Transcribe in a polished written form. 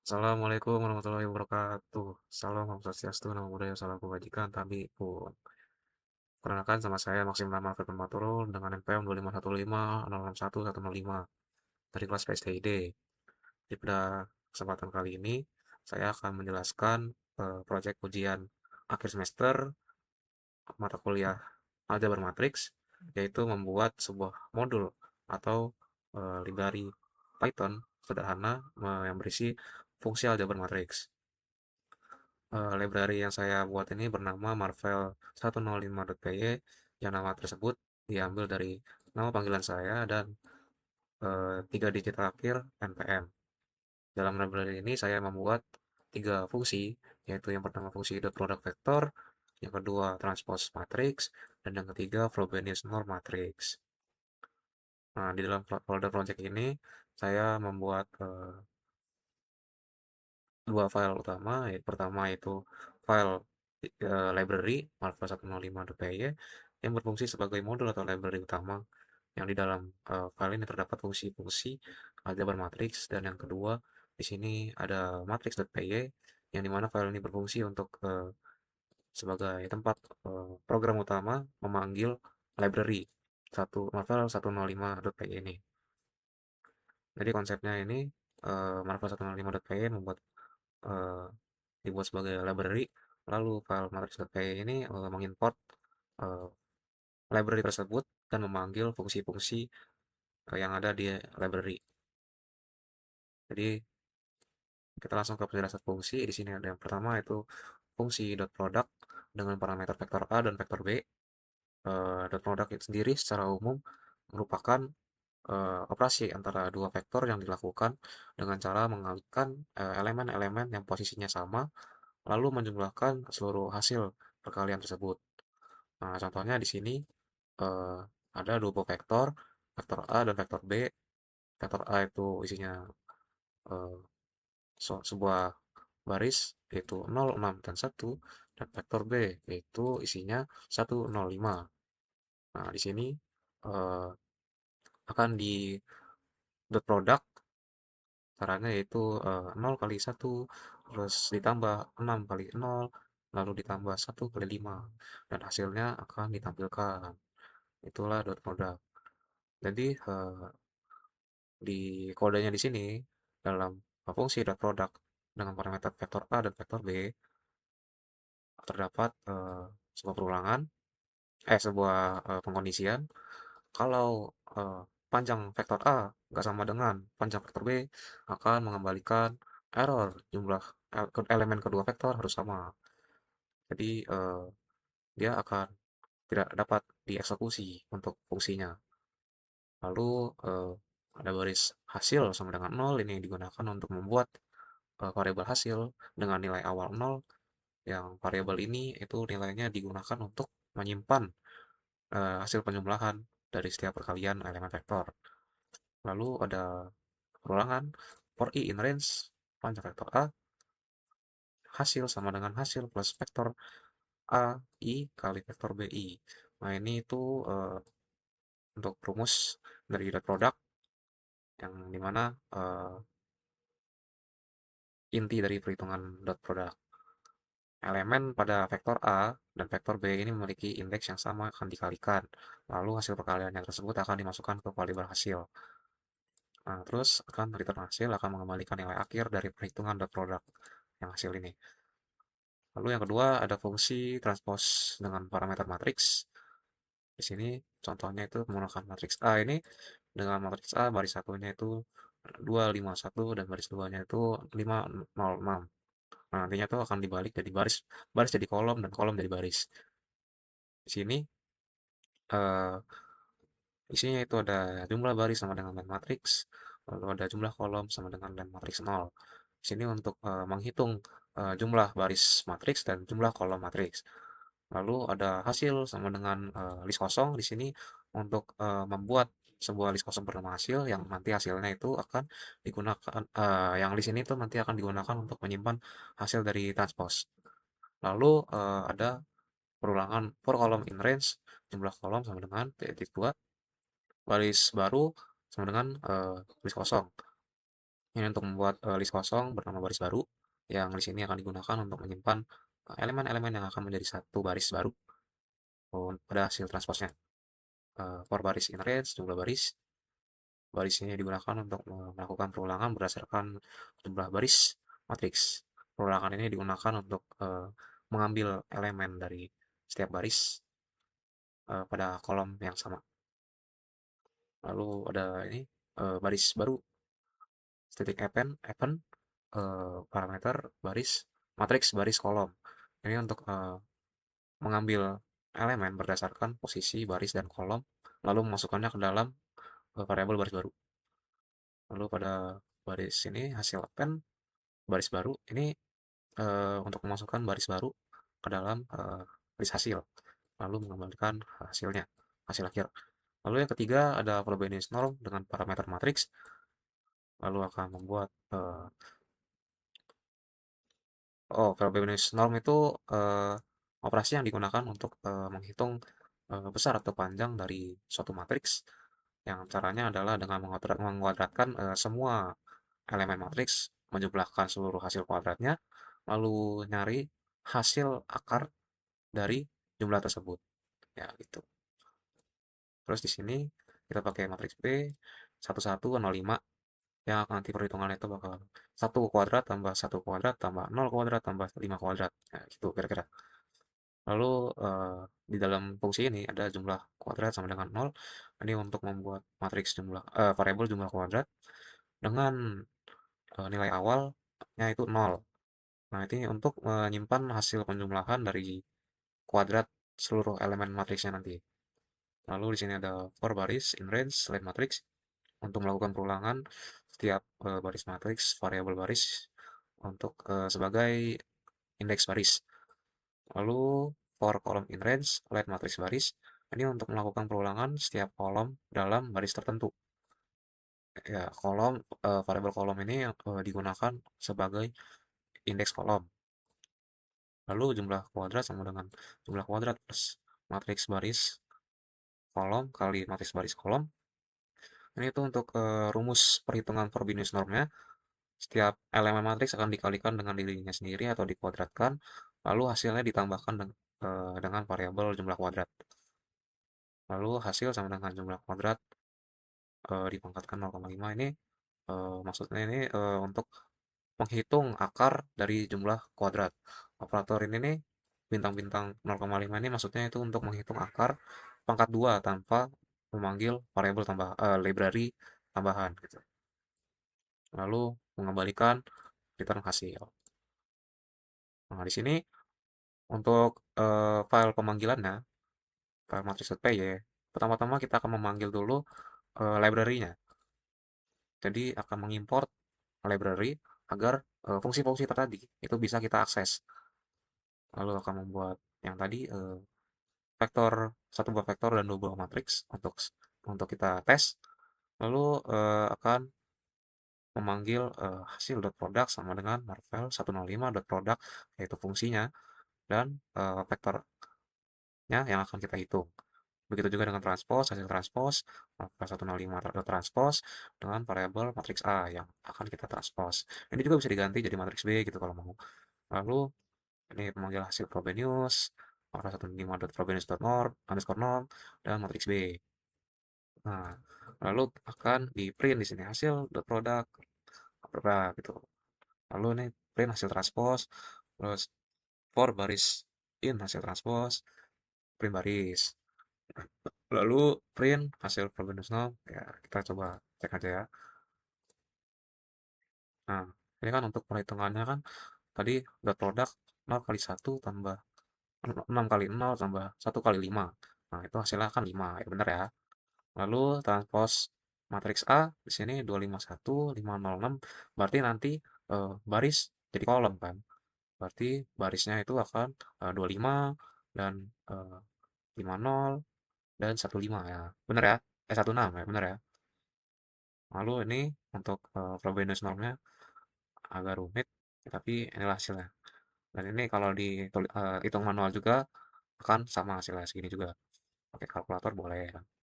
Assalamualaikum warahmatullahi wabarakatuh. Salam Om Swastiastu, Namo Buddhaya, Salam Kebajikan, Tabi Pun. Perkenalkan sama saya Maksim Lama Firmanturul dengan NPM 2515061 dari kelas PSTID. Jadi pada kesempatan kali ini saya akan menjelaskan proyek ujian akhir semester mata kuliah Aljabar Matrix, yaitu membuat sebuah modul atau library Python sederhana yang berisi fungsi aljabar matriks. Library yang saya buat ini bernama Marvel 105.py, yang nama tersebut diambil dari nama panggilan saya dan 3 digit terakhir NPM. Dalam library ini saya membuat 3 fungsi, yaitu yang pertama fungsi product vector, yang kedua transpose matrix, dan yang ketiga Frobenius norm matrix. Nah, di dalam folder project ini saya membuat 2 file utama. Pertama itu file library marva 105.py yang berfungsi sebagai modul atau library utama, yang di dalam file ini terdapat fungsi-fungsi aljabar matrix. Dan yang kedua, di sini ada matrix.py, yang dimana file ini berfungsi untuk sebagai tempat program utama memanggil library marvel 105.py ini. Jadi konsepnya ini marvel 105.py eh, dibuat sebagai library, lalu file matrix.py ini mengimport eh, library tersebut dan memanggil fungsi-fungsi yang ada di library. Jadi kita langsung ke penjelasan fungsi. Di sini ada yang pertama itu fungsi .product dengan parameter vektor A dan vektor B. .product itu sendiri secara umum merupakan operasi antara dua vektor yang dilakukan dengan cara mengalihkan elemen-elemen yang posisinya sama, lalu menjumlahkan seluruh hasil perkalian tersebut. Nah, contohnya di sini eh, ada dua buah vektor, vektor A dan vektor B. Vektor A itu isinya eh, sebuah baris yaitu 0, 6, dan 1, dan vektor B yaitu isinya 1, 0, 5. Nah, di sini eh, akan di dot product caranya yaitu 0 kali 1 terus ditambah 6 kali 0 lalu ditambah 1 kali 5 dan hasilnya akan ditampilkan. Itulah dot product. Jadi di kodenya di sini dalam fungsi dot product dengan parameter vektor A dan vektor B terdapat sebuah perulangan, sebuah pengkondisian. Kalau panjang vektor A nggak sama dengan panjang vektor B, akan mengembalikan error, jumlah elemen kedua vektor harus sama. Jadi dia akan tidak dapat dieksekusi untuk fungsinya. Lalu ada baris hasil sama dengan 0, ini digunakan untuk membuat variabel hasil dengan nilai awal 0, yang variabel ini itu nilainya digunakan untuk menyimpan hasil penjumlahan dari setiap perkalian elemen vektor. Lalu ada perulangan for i in range panjang vektor A, hasil sama dengan hasil plus vektor A i kali vektor BI. Nah, ini itu untuk rumus dari dot product, yang dimana inti dari perhitungan dot product. Elemen pada vektor A dan vektor B ini memiliki indeks yang sama akan dikalikan. Lalu hasil perkalian yang tersebut akan dimasukkan ke variabel hasil. Nah, terus akan return hasil akan mengembalikan nilai akhir dari perhitungan dot product yang hasil ini. Lalu yang kedua ada fungsi transpose dengan parameter matriks. Di sini contohnya itu menggunakan matriks A ini dengan matriks A baris satunya itu 251 dan baris duanya itu 506. Nah, nantinya itu akan dibalik jadi baris, baris jadi kolom dan kolom jadi baris. Di sini eh, isinya itu ada jumlah baris sama dengan len matriks, lalu ada jumlah kolom sama dengan len matriks 0. Di sini untuk menghitung jumlah baris matriks dan jumlah kolom matriks. Lalu ada hasil sama dengan list kosong di sini untuk membuat sebuah list kosong bernama hasil, yang nanti hasilnya itu akan digunakan, yang list ini tuh nanti akan digunakan untuk menyimpan hasil dari transpose. Lalu ada perulangan for column in range, jumlah kolom sama dengan titik 2, baris baru sama dengan baris kosong. Ini untuk membuat list kosong bernama baris baru, yang list ini akan digunakan untuk menyimpan elemen-elemen yang akan menjadi satu baris baru pada hasil transposnya. For baris in range, jumlah baris. Baris ini digunakan untuk melakukan perulangan berdasarkan jumlah baris matriks. Perulangan ini digunakan untuk mengambil elemen dari setiap baris pada kolom yang sama. Lalu ada ini baris baru, static append, parameter baris matriks baris kolom. Ini untuk mengambil elemen berdasarkan posisi baris dan kolom, lalu memasukkannya ke dalam variabel baris baru. Lalu pada baris ini hasil append baris baru ini untuk memasukkan baris baru ke dalam list hasil, lalu mengembalikan hasilnya, hasil akhir. Lalu yang ketiga ada Frobenius norm dengan parameter matriks, lalu akan membuat Frobenius norm itu operasi yang digunakan untuk menghitung besar atau panjang dari suatu matriks, yang caranya adalah dengan menguadratkan semua elemen matriks, menjumlahkan seluruh hasil kuadratnya, lalu nyari hasil akar dari jumlah tersebut. Ya, gitu. Terus di sini kita pakai matriks B 1105, yang nanti perhitungannya itu bakal 1 kuadrat tambah 1 kuadrat tambah 0 kuadrat tambah 5 kuadrat. Ya, gitu kira-kira. Lalu di dalam fungsi ini ada jumlah kuadrat sama dengan 0. Ini untuk membuat matriks variabel jumlah kuadrat dengan nilai awalnya itu 0. Nah, ini untuk menyimpan hasil penjumlahan dari kuadrat seluruh elemen matriksnya nanti. Lalu di sini ada for baris in range line matrix untuk melakukan perulangan setiap baris matriks variabel baris untuk sebagai indeks baris. Lalu for column in range line matrix baris ini untuk melakukan perulangan setiap kolom dalam baris tertentu. Ya, variabel kolom ini digunakan sebagai indeks kolom. Lalu jumlah kuadrat sama dengan jumlah kuadrat plus matriks baris kolom kali matriks baris kolom. Ini itu untuk rumus perhitungan Frobenius normnya. Setiap elemen matriks akan dikalikan dengan dirinya sendiri atau dikuadratkan, lalu hasilnya ditambahkan dengan variabel jumlah kuadrat. Lalu hasil sama dengan jumlah kuadrat dipangkatkan 0,5. Ini maksudnya ini untuk menghitung akar dari jumlah kuadrat. Operator ini nih bintang-bintang 0,5 ini maksudnya itu untuk menghitung akar pangkat 2 tanpa memanggil variabel library tambahan gitu. Lalu mengembalikan return hasil. Nah, di sini untuk file pemanggilannya, file matrix.py, pertama-tama kita akan memanggil dulu library-nya. Jadi akan mengimport library agar fungsi-fungsi tadi itu bisa kita akses. Lalu akan membuat yang tadi vektor, satu buah vektor dan dua buah matriks untuk kita tes. Lalu akan memanggil hasil.product sama dengan marvel 105.product, yaitu fungsinya dan vektornya yang akan kita hitung. Begitu juga dengan transpose, hasil transpose, marvel 105.transpose dengan variabel matriks A yang akan kita transpose. Ini juga bisa diganti jadi matriks B gitu kalau mau. Lalu ini pemanggil hasil Frobenius, marvel 105.frobenius.norm, underscore norm, dan matriks B. Nah, lalu akan di print di sini hasil product berapa gitu. Lalu ini print hasil transpose, terus for baris in hasil transpose, print baris. Lalu print hasil Frobenius norm, ya kita coba cek aja ya. Nah, ini kan untuk perhitungannya kan tadi dot product 0 kali 1 tambah 6 kali 0 tambah 1 kali 5. Nah, itu hasilnya kan 5, ya benar ya. Lalu transpose matriks A di sini 251, 506, berarti nanti baris jadi kolom kan. Berarti barisnya itu akan 25 dan 50 dan 15 ya. Benar ya? 16 ya, benar ya. Lalu ini untuk Frobenius normnya agak rumit, tapi inilah hasilnya. Dan ini kalau hitung manual juga akan sama hasilnya segini juga. Pakai kalkulator boleh.